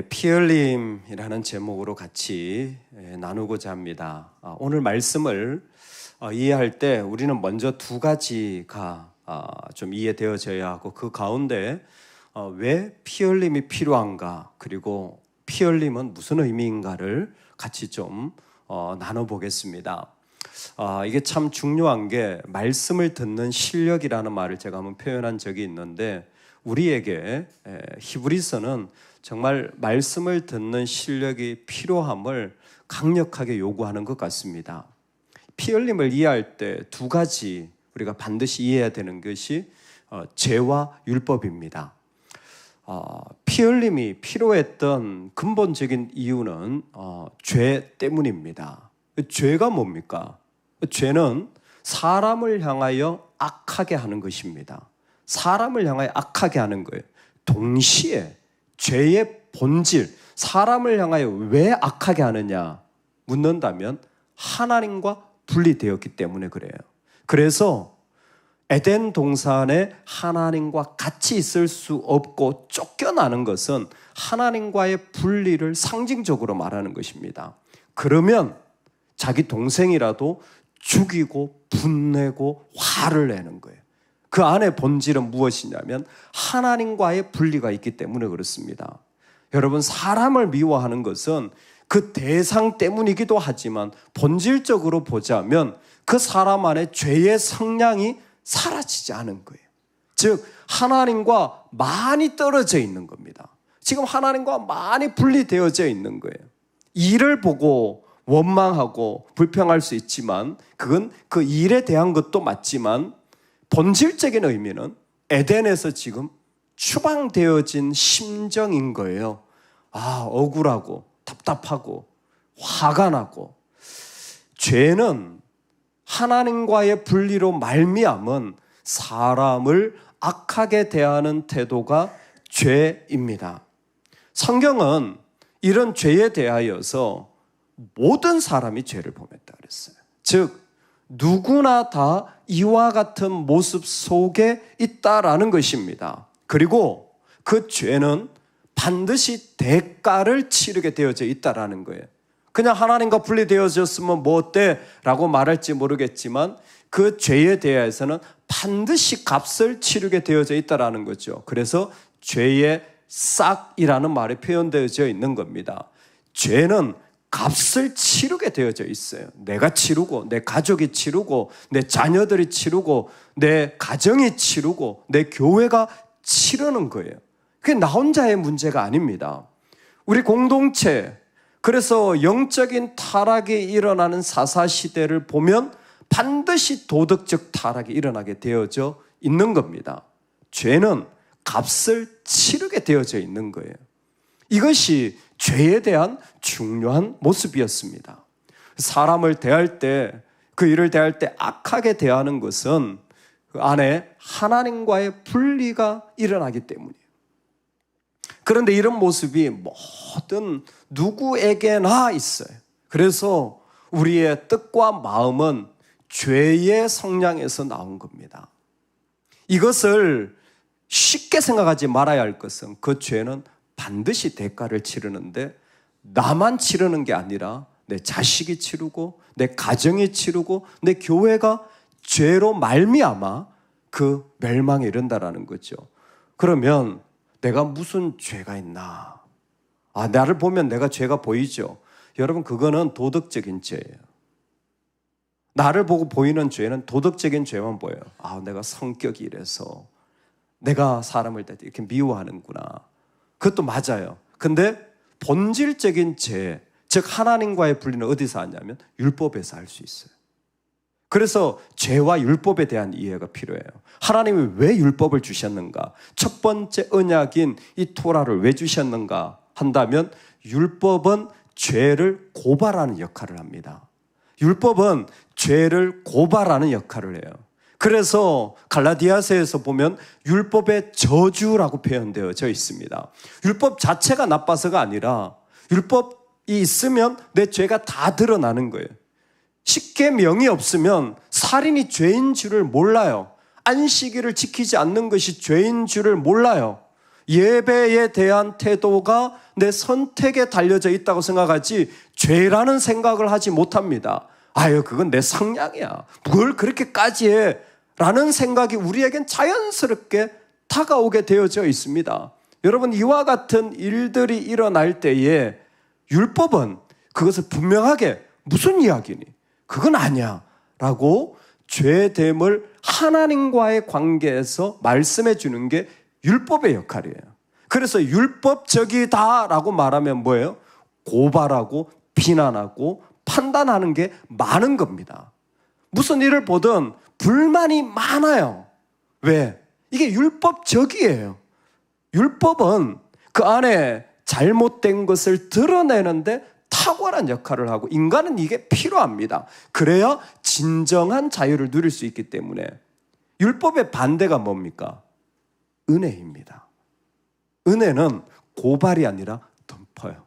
피 흘림이라는 제목으로 같이 나누고자 합니다. 오늘 말씀을 이해할 때 우리는 먼저 두 가지가 좀 이해되어져야 하고, 그 가운데 왜 피 흘림이 필요한가, 그리고 피 흘림은 무슨 의미인가를 같이 좀 나눠보겠습니다. 이게 참 중요한 게, 말씀을 듣는 실력이라는 말을 제가 한번 표현한 적이 있는데, 우리에게 히브리서는 정말 말씀을 듣는 실력이 필요함을 강력하게 요구하는 것 같습니다. 피 흘림을 이해할 때 두 가지 우리가 반드시 이해해야 되는 것이 죄와 율법입니다. 피 흘림이 필요했던 근본적인 이유는 죄 때문입니다. 죄가 뭡니까? 죄는 사람을 향하여 악하게 하는 것입니다. 사람을 향하여 악하게 하는 거예요. 동시에 죄의 본질, 사람을 향하여 왜 악하게 하느냐 묻는다면 하나님과 분리되었기 때문에 그래요. 그래서 에덴 동산에 하나님과 같이 있을 수 없고 쫓겨나는 것은 하나님과의 분리를 상징적으로 말하는 것입니다. 그러면 자기 동생이라도 죽이고 분내고 화를 내는 거예요. 그 안에 본질은 무엇이냐면 하나님과의 분리가 있기 때문에 그렇습니다. 여러분, 사람을 미워하는 것은 그 대상 때문이기도 하지만 본질적으로 보자면 그 사람 안에 죄의 성량이 사라지지 않은 거예요. 즉 하나님과 많이 떨어져 있는 겁니다. 지금 하나님과 많이 분리되어져 있는 거예요. 일을 보고 원망하고 불평할 수 있지만 그건 그 일에 대한 것도 맞지만, 본질적인 의미는 에덴에서 지금 추방되어진 심정인 거예요. 억울하고 답답하고 화가 나고. 죄는 하나님과의 분리로 말미암은 사람을 악하게 대하는 태도가 죄입니다. 성경은 이런 죄에 대하여서 모든 사람이 죄를 범했다 그랬어요. 즉 누구나 다 이와 같은 모습 속에 있다라는 것입니다. 그리고 그 죄는 반드시 대가를 치르게 되어져 있다라는 거예요. 그냥 하나님과 분리되어졌으면 뭐 어때? 라고 말할지 모르겠지만 그 죄에 대해서는 반드시 값을 치르게 되어져 있다라는 거죠. 그래서 죄의 싹이라는 말이 표현되어져 있는 겁니다. 죄는 값을 치르게 되어져 있어요. 내가 치르고, 내 가족이 치르고, 내 자녀들이 치르고, 내 가정이 치르고, 내 교회가 치르는 거예요. 그게 나 혼자의 문제가 아닙니다. 우리 공동체, 그래서 영적인 타락이 일어나는 사사시대를 보면 반드시 도덕적 타락이 일어나게 되어져 있는 겁니다. 죄는 값을 치르게 되어져 있는 거예요. 이것이 죄에 대한 중요한 모습이었습니다. 사람을 대할 때, 그 일을 대할 때 악하게 대하는 것은 그 안에 하나님과의 분리가 일어나기 때문이에요. 그런데 이런 모습이 모든 누구에게나 있어요. 그래서 우리의 뜻과 마음은 죄의 성량에서 나온 겁니다. 이것을 쉽게 생각하지 말아야 할 것은, 그 죄는 반드시 대가를 치르는데 나만 치르는 게 아니라 내 자식이 치르고, 내 가정이 치르고, 내 교회가 죄로 말미암아 그 멸망에 이른다라는 거죠. 그러면 내가 무슨 죄가 있나? 나를 보면 내가 죄가 보이죠. 여러분, 그거는 도덕적인 죄예요. 나를 보고 보이는 죄는 도덕적인 죄만 보여요. 내가 성격이 이래서 내가 사람을 이렇게 미워하는구나. 그것도 맞아요. 근데 본질적인 죄, 즉 하나님과의 분리는 어디서 하냐면 율법에서 할 수 있어요. 그래서 죄와 율법에 대한 이해가 필요해요. 하나님이 왜 율법을 주셨는가? 첫 번째 언약인 이 토라를 왜 주셨는가 한다면, 율법은 죄를 고발하는 역할을 합니다. 율법은 죄를 고발하는 역할을 해요. 그래서 갈라디아서에서 보면 율법의 저주라고 표현되어져 있습니다. 율법 자체가 나빠서가 아니라 율법이 있으면 내 죄가 다 드러나는 거예요. 십계명이 없으면 살인이 죄인 줄을 몰라요. 안식일을 지키지 않는 것이 죄인 줄을 몰라요. 예배에 대한 태도가 내 선택에 달려져 있다고 생각하지 죄라는 생각을 하지 못합니다. 아유, 그건 내 성향이야. 뭘 그렇게까지 해? 라는 생각이 우리에겐 자연스럽게 다가오게 되어져 있습니다. 여러분, 이와 같은 일들이 일어날 때에 율법은 그것을 분명하게 무슨 이야기니? 그건 아니야 라고 죄됨을 하나님과의 관계에서 말씀해 주는 게 율법의 역할이에요. 그래서 율법적이다 라고 말하면 뭐예요? 고발하고 비난하고 판단하는 게 많은 겁니다. 무슨 일을 보든 불만이 많아요. 왜? 이게 율법적이에요. 율법은 그 안에 잘못된 것을 드러내는데 탁월한 역할을 하고 인간은 이게 필요합니다. 그래야 진정한 자유를 누릴 수 있기 때문에 율법의 반대가 뭡니까? 은혜입니다. 은혜는 고발이 아니라 덮어요.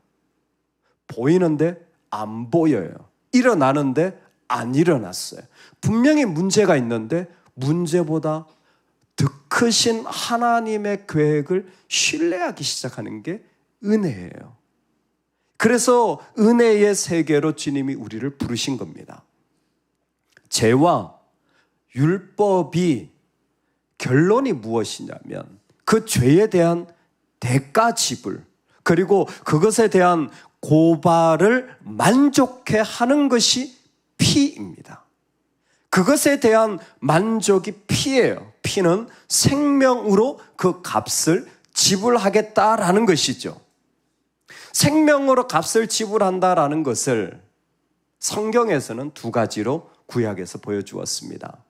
보이는데 안 보여요. 일어나는데 안 일어났어요. 분명히 문제가 있는데 문제보다 더 크신 하나님의 계획을 신뢰하기 시작하는 게 은혜예요. 그래서 은혜의 세계로 주님이 우리를 부르신 겁니다. 죄와 율법이 결론이 무엇이냐면 그 죄에 대한 대가 지불, 그리고 그것에 대한 고발을 만족해 하는 것이 피입니다. 그것에 대한 만족이 피예요. 피는 생명으로 그 값을 지불하겠다라는 것이죠. 생명으로 값을 지불한다라는 것을 성경에서는 두 가지로 구약에서 보여주었습니다.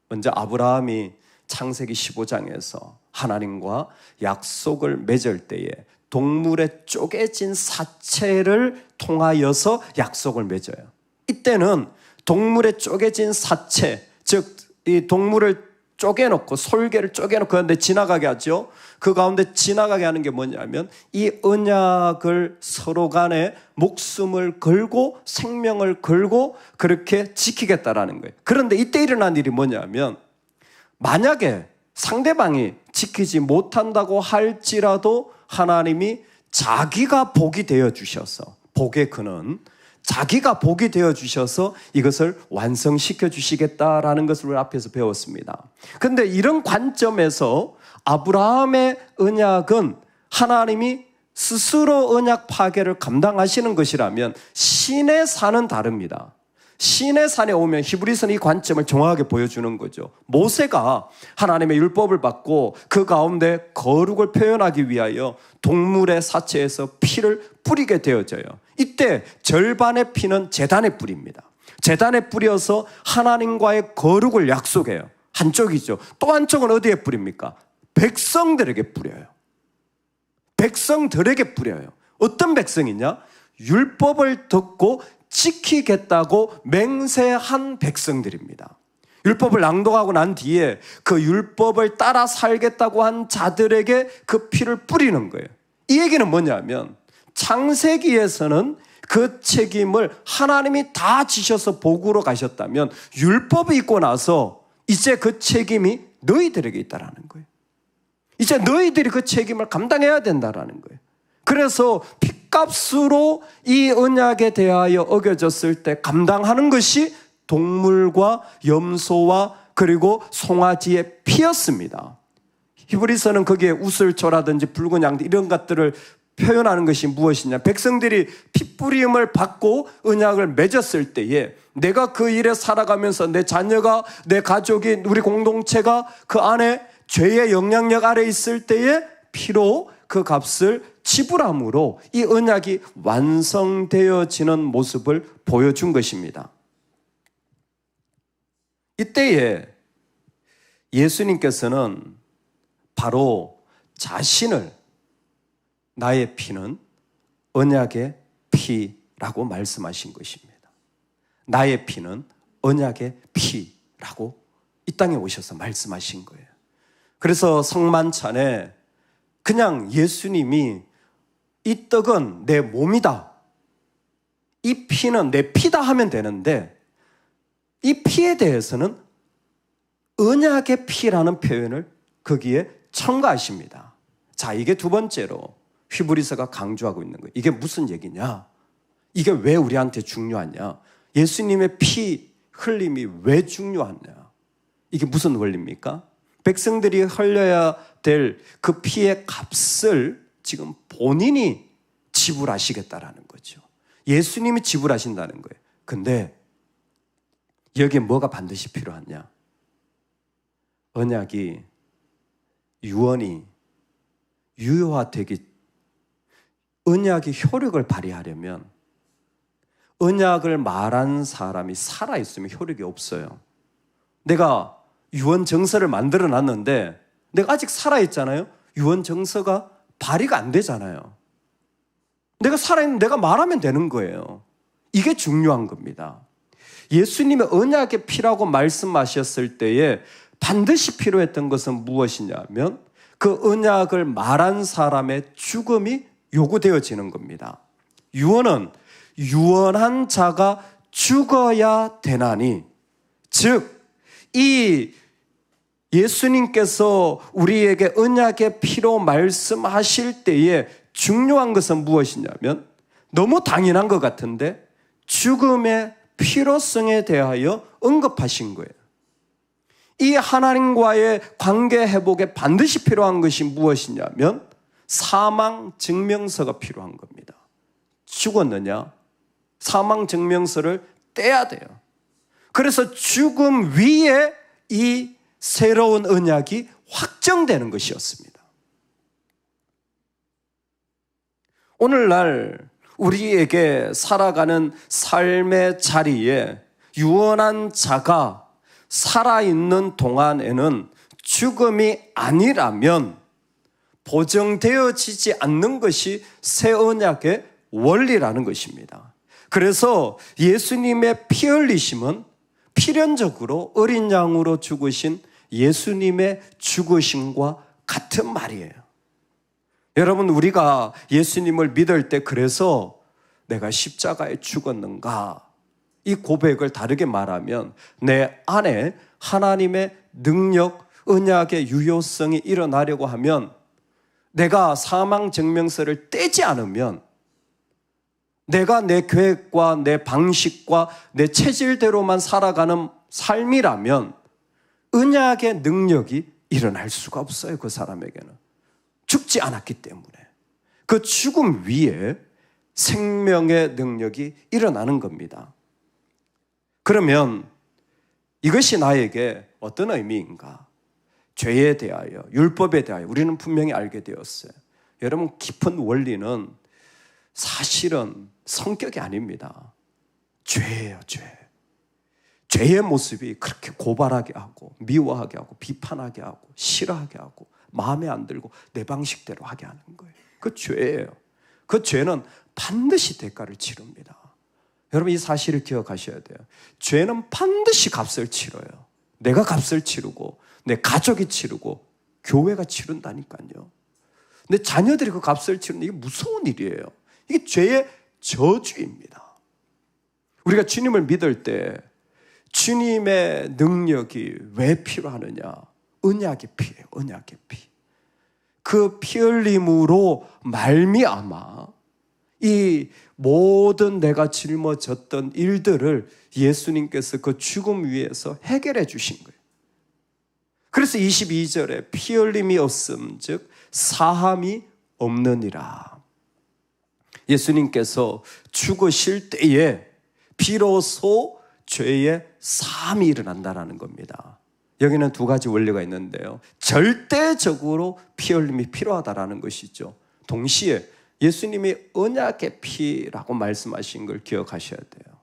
먼저 아브라함이 창세기 15장에서 하나님과 약속을 맺을 때에 동물의 쪼개진 사체를 통하여서 약속을 맺어요. 이때는 동물의 쪼개진 사체, 즉 이 동물을 쪼개놓고 솔개를 쪼개놓고 그런데 지나가게 하죠. 그 가운데 지나가게 하는 게 뭐냐면 이 언약을 서로 간에 목숨을 걸고 생명을 걸고 그렇게 지키겠다라는 거예요. 그런데 이때 일어난 일이 뭐냐면 만약에 상대방이 지키지 못한다고 할지라도 하나님이 자기가 복이 되어 주셔서, 복의 근원, 자기가 복이 되어 주셔서 이것을 완성시켜 주시겠다라는 것을 우리 앞에서 배웠습니다. 그런데 이런 관점에서 아브라함의 언약은 하나님이 스스로 언약 파괴를 감당하시는 것이라면 신의 산은 다릅니다. 신의 산에 오면 히브리서는 이 관점을 정확하게 보여주는 거죠. 모세가 하나님의 율법을 받고 그 가운데 거룩을 표현하기 위하여 동물의 사체에서 피를 뿌리게 되어져요. 이때 절반의 피는 제단에 뿌립니다. 제단에 뿌려서 하나님과의 거룩을 약속해요. 한쪽이죠. 또 한쪽은 어디에 뿌립니까? 백성들에게 뿌려요. 백성들에게 뿌려요. 어떤 백성이냐? 율법을 듣고 지키겠다고 맹세한 백성들입니다. 율법을 낭독하고 난 뒤에 그 율법을 따라 살겠다고 한 자들에게 그 피를 뿌리는 거예요. 이 얘기는 뭐냐면 창세기에서는 그 책임을 하나님이 다 지셔서 복으로 가셨다면 율법이 있고 나서 이제 그 책임이 너희들에게 있다라는 거예요. 이제 너희들이 그 책임을 감당해야 된다라는 거예요. 그래서 핏값으로 이 언약에 대하여 어겨졌을 때 감당하는 것이 동물과 염소와 그리고 송아지의 피였습니다. 히브리서는 거기에 우슬초라든지 붉은 양들 이런 것들을 표현하는 것이 무엇이냐? 백성들이 핏부림을 받고 언약을 맺었을 때에 내가 그 일에 살아가면서 내 자녀가, 내 가족이, 우리 공동체가 그 안에 죄의 영향력 아래 있을 때에 피로 그 값을 지불함으로 이 언약이 완성되어지는 모습을 보여준 것입니다. 이때에 예수님께서는 바로 자신을 나의 피는 언약의 피라고 말씀하신 것입니다. 나의 피는 언약의 피라고 이 땅에 오셔서 말씀하신 거예요. 그래서 성만찬에 그냥 예수님이 이 떡은 내 몸이다, 이 피는 내 피다 하면 되는데 이 피에 대해서는 언약의 피라는 표현을 거기에 첨가하십니다. 자, 이게 두 번째로 히브리서가 강조하고 있는 거예요. 이게 무슨 얘기냐? 이게 왜 우리한테 중요하냐? 예수님의 피 흘림이 왜 중요하냐? 이게 무슨 원리입니까? 백성들이 흘려야 될 그 피의 값을 지금 본인이 지불하시겠다라는 거죠. 예수님이 지불하신다는 거예요. 근데 여기에 뭐가 반드시 필요하냐? 언약이, 유언이 유효화되기, 언약이 효력을 발휘하려면 언약을 말한 사람이 살아있으면 효력이 없어요. 내가 유언 정서를 만들어 놨는데 내가 아직 살아있잖아요. 유언 정서가 발휘가 안 되잖아요. 내가 살아있는, 내가 말하면 되는 거예요. 이게 중요한 겁니다. 예수님의 언약의 피라고 말씀하셨을 때에 반드시 필요했던 것은 무엇이냐면 그 언약을 말한 사람의 죽음이 요구되어지는 겁니다. 유언은 유언한 자가 죽어야 되나니, 즉 이 예수님께서 우리에게 언약의 피로 말씀하실 때에 중요한 것은 무엇이냐면, 너무 당연한 것 같은데 죽음의 필요성에 대하여 언급하신 거예요. 이 하나님과의 관계 회복에 반드시 필요한 것이 무엇이냐면 사망 증명서가 필요한 겁니다. 죽었느냐? 사망 증명서를 떼야 돼요. 그래서 죽음 위에 이 새로운 언약이 확정되는 것이었습니다. 오늘날 우리에게 살아가는 삶의 자리에 유언한 자가 살아있는 동안에는 죽음이 아니라면 보정되어지지 않는 것이 새 언약의 원리라는 것입니다. 그래서 예수님의 피 흘리심은 필연적으로 어린 양으로 죽으신 예수님의 죽으심과 같은 말이에요. 여러분, 우리가 예수님을 믿을 때 그래서 내가 십자가에 죽었는가? 이 고백을 다르게 말하면 내 안에 하나님의 능력, 언약의 유효성이 일어나려고 하면 내가 사망 증명서를 떼지 않으면 내가 내 계획과 내 방식과 내 체질대로만 살아가는 삶이라면 언약의 능력이 일어날 수가 없어요. 그 사람에게는 죽지 않았기 때문에. 그 죽음 위에 생명의 능력이 일어나는 겁니다. 그러면 이것이 나에게 어떤 의미인가? 죄에 대하여, 율법에 대하여 우리는 분명히 알게 되었어요. 여러분, 깊은 원리는 사실은 성격이 아닙니다. 죄예요, 죄. 죄의 모습이 그렇게 고발하게 하고 미워하게 하고 비판하게 하고 싫어하게 하고 마음에 안 들고 내 방식대로 하게 하는 거예요. 그 죄예요. 그 죄는 반드시 대가를 치릅니다. 여러분, 이 사실을 기억하셔야 돼요. 죄는 반드시 값을 치러요. 내가 값을 치르고 내 가족이 치르고 교회가 치른다니까요. 내 자녀들이 그 값을 치르는 이게 무서운 일이에요. 이게 죄의 저주입니다. 우리가 주님을 믿을 때 주님의 능력이 왜 필요하느냐? 언약의 피예요. 언약의 피. 그 피 흘림으로 말미암아 이 모든 내가 짊어졌던 일들을 예수님께서 그 죽음 위에서 해결해 주신 거예요. 그래서 22절에 피 흘림이 없음즉 사함이 없느니라. 예수님께서 죽으실 때에 비로소 죄의 사함이 일어난다는 겁니다. 여기는 두 가지 원리가 있는데요. 절대적으로 피 흘림이 필요하다는 것이죠. 동시에 예수님이 언약의 피라고 말씀하신 걸 기억하셔야 돼요.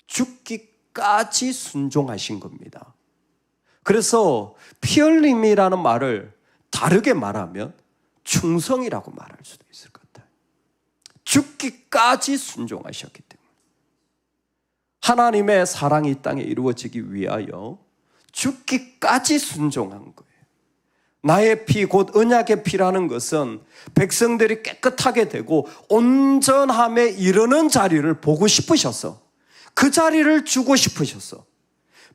죽기까지 순종하신 겁니다. 그래서 피 흘림이라는 말을 다르게 말하면 충성이라고 말할 수도 있을 것 같아요. 죽기까지 순종하셨기 때문에. 하나님의 사랑이 이 땅에 이루어지기 위하여 죽기까지 순종한 거예요. 나의 피, 곧 언약의 피라는 것은 백성들이 깨끗하게 되고 온전함에 이르는 자리를 보고 싶으셔서, 그 자리를 주고 싶으셔서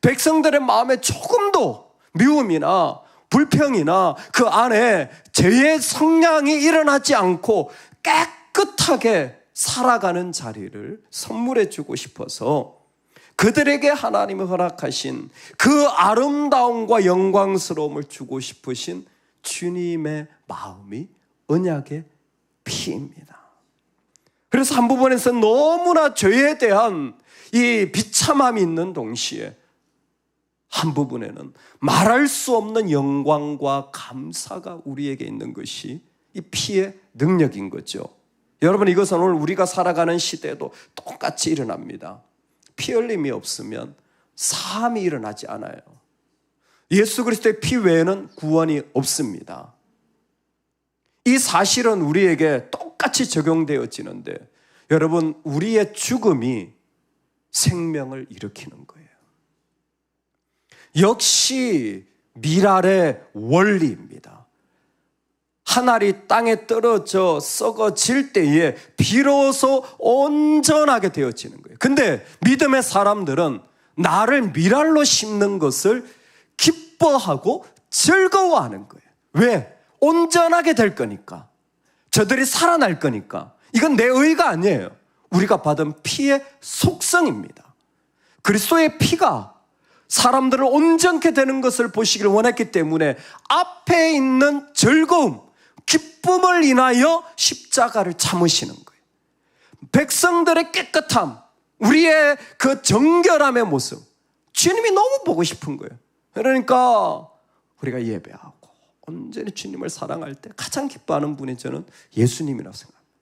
백성들의 마음에 조금도 미움이나 불평이나 그 안에 죄의 성량이 일어나지 않고 깨끗하게 살아가는 자리를 선물해 주고 싶어서 그들에게 하나님이 허락하신 그 아름다움과 영광스러움을 주고 싶으신 주님의 마음이 언약의 피입니다. 그래서 한 부분에서 너무나 죄에 대한 이 비참함이 있는 동시에 한 부분에는 말할 수 없는 영광과 감사가 우리에게 있는 것이 이 피의 능력인 거죠. 여러분, 이것은 오늘 우리가 살아가는 시대에도 똑같이 일어납니다. 피 흘림이 없으면 사함이 일어나지 않아요. 예수 그리스도의 피 외에는 구원이 없습니다. 이 사실은 우리에게 똑같이 적용되어지는데, 여러분, 우리의 죽음이 생명을 일으키는 거예요. 역시 미랄의 원리입니다. 한 알이 땅에 떨어져 썩어질 때에 비로소 온전하게 되어지는 거예요. 근데 믿음의 사람들은 나를 미랄로 심는 것을 기뻐하고 즐거워하는 거예요. 왜? 온전하게 될 거니까. 저들이 살아날 거니까. 이건 내 의가 아니에요. 우리가 받은 피의 속성입니다. 그리스도의 피가 사람들을 온전케 되는 것을 보시길 원했기 때문에 앞에 있는 즐거움, 기쁨을 인하여 십자가를 참으시는 거예요. 백성들의 깨끗함, 우리의 그 정결함의 모습, 주님이 너무 보고 싶은 거예요. 그러니까 우리가 예배하고 온전히 주님을 사랑할 때 가장 기뻐하는 분이 저는 예수님이라고 생각합니다.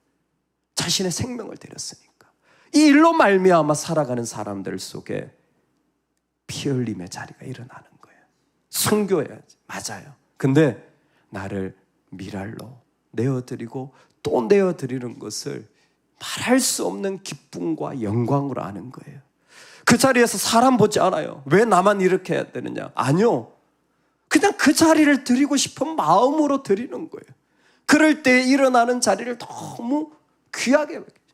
자신의 생명을 드렸으니까. 이 일로 말미암아 살아가는 사람들 속에 피 흘림의 자리가 일어나는 거예요. 순교해야지. 맞아요. 근데 나를 미랄로 내어드리고 또 내어드리는 것을 말할 수 없는 기쁨과 영광으로 아는 거예요. 그 자리에서 사람 보지 않아요. 왜 나만 이렇게 해야 되느냐? 아니요. 그냥 그 자리를 드리고 싶은 마음으로 드리는 거예요. 그럴 때 일어나는 자리를 너무 귀하게 여겨요.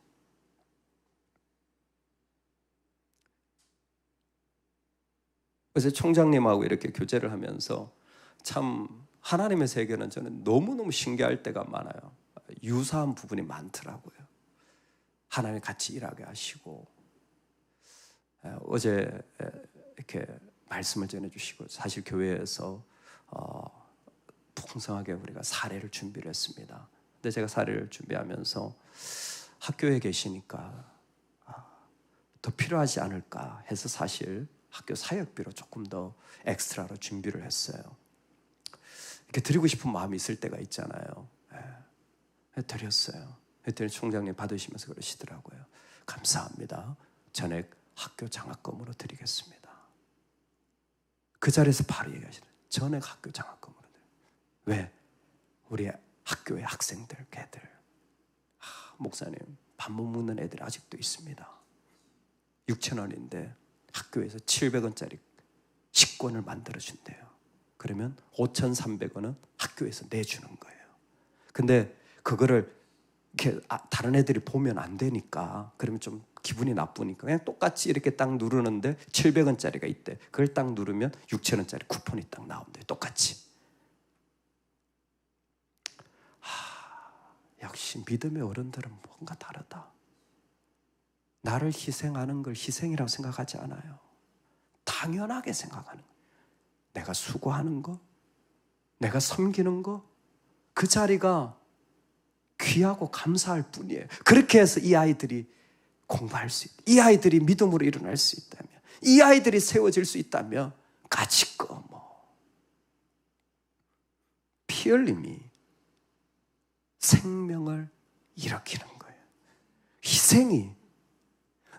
어제 총장님하고 이렇게 교제를 하면서 참 하나님의 세계는 저는 너무너무 신기할 때가 많아요. 유사한 부분이 많더라고요. 하나님 같이 일하게 하시고, 어제 이렇게 말씀을 전해주시고, 사실 교회에서 풍성하게 우리가 사례를 준비를 했습니다. 근데 제가 사례를 준비하면서 학교에 계시니까 더 필요하지 않을까 해서 사실 학교 사역비로 조금 더 엑스트라로 준비를 했어요. 이렇게 드리고 싶은 마음이 있을 때가 있잖아요. 드렸어요. 그랬더니 총장님 받으시면서 그러시더라고요. 감사합니다. 전액 학교 장학금으로 드리겠습니다. 그 자리에서 바로 얘기하시더라고요. 전액 학교 장학금으로 드려요. 왜? 우리 학교의 학생들, 걔들. 목사님, 밥 못 먹는 애들이 아직도 있습니다. 6,000원인데 학교에서 700원짜리 식권을 만들어준대요. 그러면 5,300원은 학교에서 내주는 거예요. 근데 그거를 이렇게 다른 애들이 보면 안 되니까, 그러면 좀 기분이 나쁘니까 그냥 똑같이 이렇게 딱 누르는데 700원짜리가 있대. 그걸 딱 누르면 6,000원짜리 쿠폰이 딱 나온대요. 똑같이. 역시 믿음의 어른들은 뭔가 다르다. 나를 희생하는 걸 희생이라고 생각하지 않아요. 당연하게 생각하는 거예요. 내가 수고하는 거, 내가 섬기는 거, 그 자리가 귀하고 감사할 뿐이에요. 그렇게 해서 이 아이들이 공부할 수 있다, 이 아이들이 믿음으로 일어날 수 있다면, 이 아이들이 세워질 수 있다면 가지고 피 흘림이 생명을 일으키는 거예요. 희생이,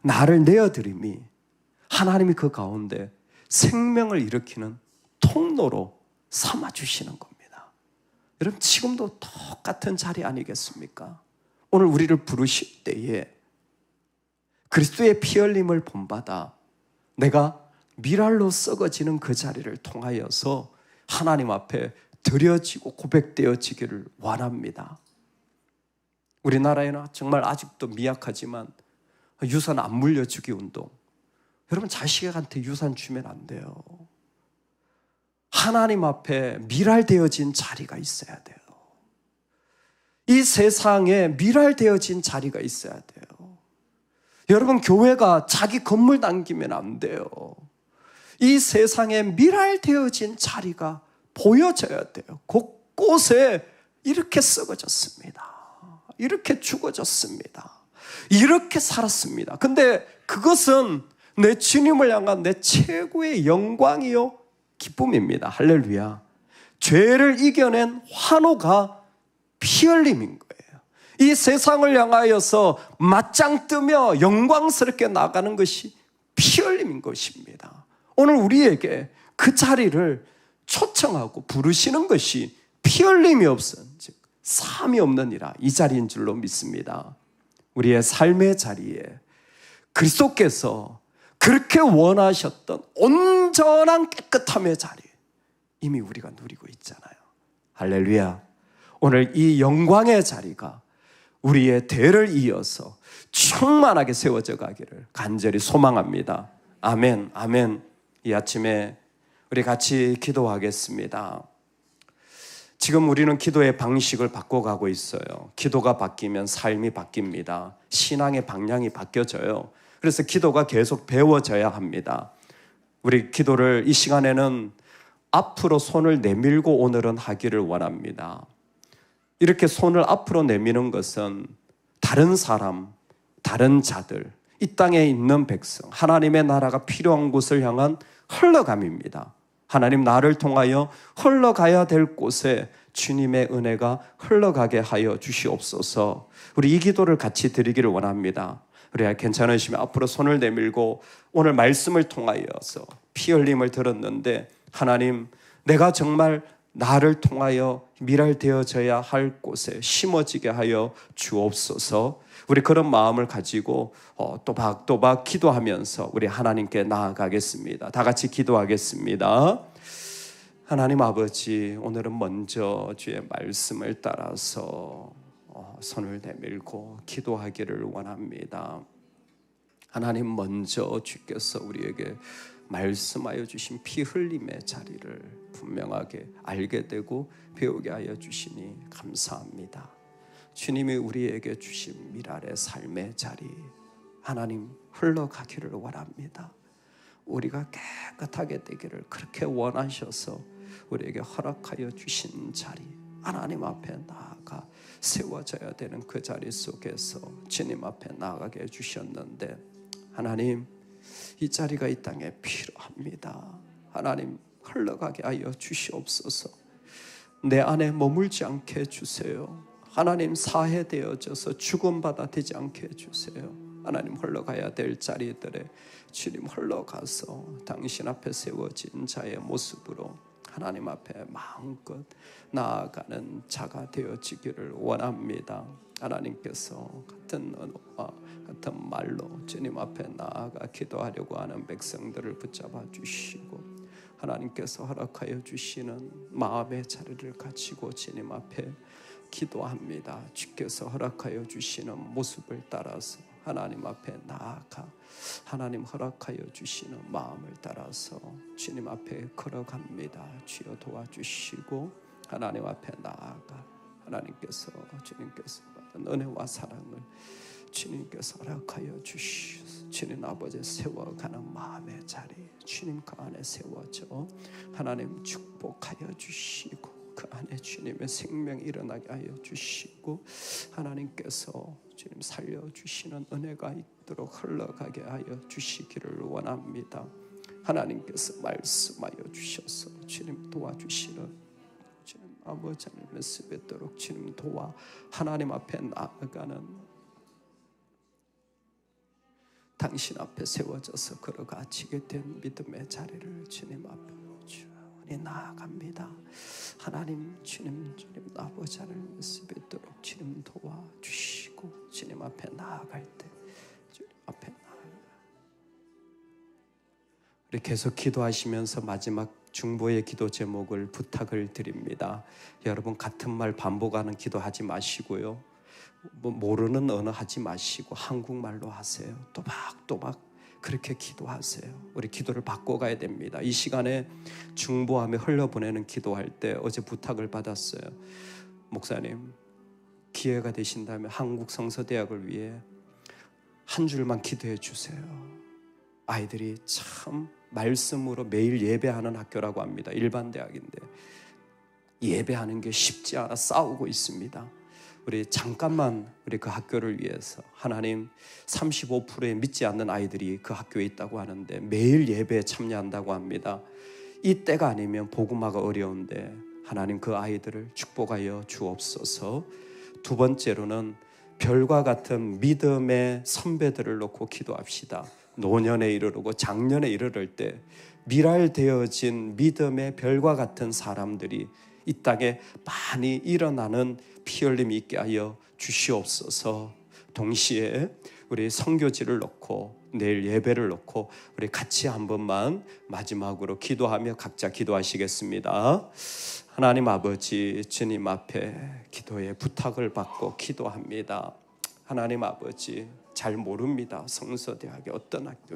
나를 내어드림이 하나님이 그 가운데 생명을 일으키는 통로로 삼아주시는 겁니다. 여러분, 지금도 똑같은 자리 아니겠습니까? 오늘 우리를 부르실 때에 그리스도의 피 흘림을 본받아 내가 미랄로 썩어지는 그 자리를 통하여서 하나님 앞에 드려지고 고백되어지기를 원합니다. 우리나라에는 정말 아직도 미약하지만 유산 안 물려주기 운동. 여러분, 자식한테 유산 주면 안 돼요. 하나님 앞에 밀알되어진 자리가 있어야 돼요. 이 세상에 밀알되어진 자리가 있어야 돼요. 여러분, 교회가 자기 건물 남기면 안 돼요. 이 세상에 밀알되어진 자리가 보여져야 돼요. 곳곳에 이렇게 썩어졌습니다. 이렇게 죽어졌습니다. 이렇게 살았습니다. 근데 그것은 내 주님을 향한 내 최고의 영광이요 기쁨입니다. 할렐루야. 죄를 이겨낸 환호가 피 흘림인 거예요. 이 세상을 향하여서 맞짱 뜨며 영광스럽게 나가는 것이 피 흘림인 것입니다. 오늘 우리에게 그 자리를 초청하고 부르시는 것이 피 흘림이 없은, 즉 사함이 없느니라, 이 자리인 줄로 믿습니다. 우리의 삶의 자리에 그리스도께서 그렇게 원하셨던 온전한 깨끗함의 자리, 이미 우리가 누리고 있잖아요. 할렐루야. 오늘 이 영광의 자리가 우리의 대를 이어서 충만하게 세워져 가기를 간절히 소망합니다. 아멘, 아멘. 이 아침에 우리 같이 기도하겠습니다. 지금 우리는 기도의 방식을 바꿔가고 있어요. 기도가 바뀌면 삶이 바뀝니다. 신앙의 방향이 바뀌어져요. 그래서 기도가 계속 배워져야 합니다. 우리 기도를 이 시간에는 앞으로 손을 내밀고 오늘은 하기를 원합니다. 이렇게 손을 앞으로 내미는 것은 다른 사람, 다른 자들, 이 땅에 있는 백성, 하나님의 나라가 필요한 곳을 향한 흘러감입니다. 하나님, 나를 통하여 흘러가야 될 곳에 주님의 은혜가 흘러가게 하여 주시옵소서. 우리 이 기도를 같이 드리기를 원합니다. 우리가 괜찮으시면 앞으로 손을 내밀고 오늘 말씀을 통하여서 피 흘림을 들었는데, 하나님, 내가 정말 나를 통하여 밀알되어져야 할 곳에 심어지게 하여 주옵소서. 우리 그런 마음을 가지고 또박또박 기도하면서 우리 하나님께 나아가겠습니다. 다 같이 기도하겠습니다. 하나님 아버지, 오늘은 먼저 주의 말씀을 따라서 손을 내밀고 기도하기를 원합니다. 하나님, 먼저 주께서 우리에게 말씀하여 주신 피 흘림의 자리를 분명하게 알게 되고 배우게 하여 주시니 감사합니다. 주님이 우리에게 주신 미랄의 삶의 자리, 하나님, 흘러가기를 원합니다. 우리가 깨끗하게 되기를 그렇게 원하셔서 우리에게 허락하여 주신 자리, 하나님 앞에 나아가 세워져야 되는 그 자리 속에서 주님 앞에 나아가게 해주셨는데, 하나님, 이 자리가 이 땅에 필요합니다. 하나님, 흘러가게 하여 주시옵소서. 내 안에 머물지 않게 해주세요. 하나님, 사해되어져서 죽음받아 되지 않게 해주세요. 하나님, 흘러가야 될 자리들에 주님 흘러가서 당신 앞에 세워진 자의 모습으로 하나님 앞에 마음껏 나아가는 자가 되어지기를 원합니다. 하나님께서 같은 언어와 같은 말로 주님 앞에 나아가 기도하려고 하는 백성들을 붙잡아 주시고, 하나님께서 허락하여 주시는 마음의 자리를 가지고 주님 앞에 기도합니다. 주께서 허락하여 주시는 모습을 따라서 하나님 앞에 나아가 하나님 허락하여 주시는 마음을 따라서 주님 앞에 걸어갑니다. 주여 도와주시고 하나님 앞에 나아가 주님께서 받은 은혜와 사랑을 주님께서 허락하여 주시옵소서. 주님 아버지, 세워가는 마음의 자리 주님 그 안에 세워져 하나님 축복하여 주시고 그 안에 주님의 생명이 일어나게 하여 주시고, 하나님께서 주님 살려주시는 은혜가 있도록 흘러가게 하여 주시기를 원합니다. 하나님께서 말씀하여 주셔서 주님 도와주시는 주님 아버지 하나님의 습에도록 주님 도와 하나님 앞에 나아가는 당신 앞에 세워져서 걸어가 지게 된 믿음의 자리를 주님 앞으로 나아갑니다. 하나님, 주님 아버지 하나님의 습에도록 주님 도와주시고 주님 앞에 나아갈 때 주님 앞에 우리 계속 기도하시면서 마지막 중보의 기도 제목을 부탁을 드립니다. 여러분, 같은 말 반복하는 기도하지 마시고요, 모르는 언어 하지 마시고 한국말로 하세요. 또박또박 그렇게 기도하세요. 우리 기도를 바꿔가야 됩니다. 이 시간에 중보하며 흘려보내는 기도할 때 어제 부탁을 받았어요. 목사님, 기회가 되신다면 한국 성서대학을 위해 한 줄만 기도해 주세요. 아이들이 참 말씀으로 매일 예배하는 학교라고 합니다. 일반 대학인데 예배하는 게 쉽지 않아 싸우고 있습니다. 우리 잠깐만 우리 그 학교를 위해서, 하나님 35%의 믿지 않는 아이들이 그 학교에 있다고 하는데 매일 예배에 참여한다고 합니다. 이때가 아니면 복음화가 어려운데 하나님 그 아이들을 축복하여 주옵소서. 두 번째로는 별과 같은 믿음의 선배들을 놓고 기도합시다. 노년에 이르르고 장년에 이르를 때 미랄되어진 믿음의 별과 같은 사람들이 이 땅에 많이 일어나는 피 흘림이 있게 하여 주시옵소서. 동시에 우리 선교지를 놓고 내일 예배를 놓고 우리 같이 한 번만 마지막으로 기도하며 각자 기도하시겠습니다. 하나님 아버지, 주님 앞에 기도의 부탁을 받고 기도합니다. 하나님 아버지, 잘 모릅니다. 성서대학이 어떤 학교